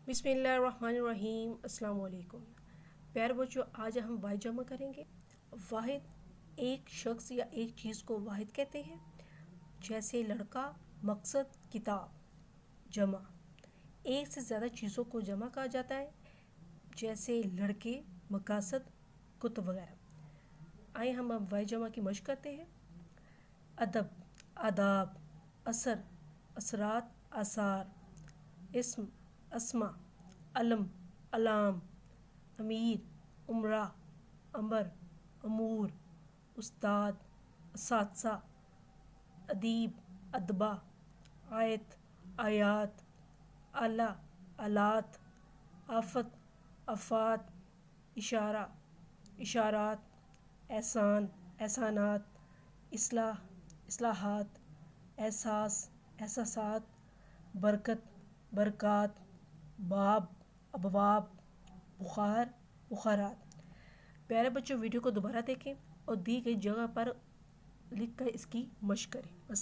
بسم اللہ الرحمن الرحیم۔ السلام علیکم پیارے بچوں، آج ہم واحد جمع کریں گے۔ واحد ایک شخص یا ایک چیز کو واحد کہتے ہیں، جیسے لڑکا، مقصد، کتاب۔ جمع ایک سے زیادہ چیزوں کو جمع کہا جاتا ہے، جیسے لڑکے، مقاصد، کتب وغیرہ۔ آئیں ہم اب واحد جمع کی مشق کرتے ہیں۔ ادب، آداب، اثر، اثرات، آثار، اسم، اسماء، علم، علام، امیر، امراء، امر، امور، استاد، اساتذہ، ادیب، ادبا، آیت، آیات، آلہ، آلات، آفت، آفات، اشارہ، اشارات، احسان، احسانات، اصلاح، اصلاحات، احساس، احساسات، برکت، برکات، باب، ابواب، بخار، بخارات۔ پیارے بچوں، ویڈیو کو دوبارہ دیکھیں اور دی گئی جگہ پر لکھ کر اس کی مشق کریں۔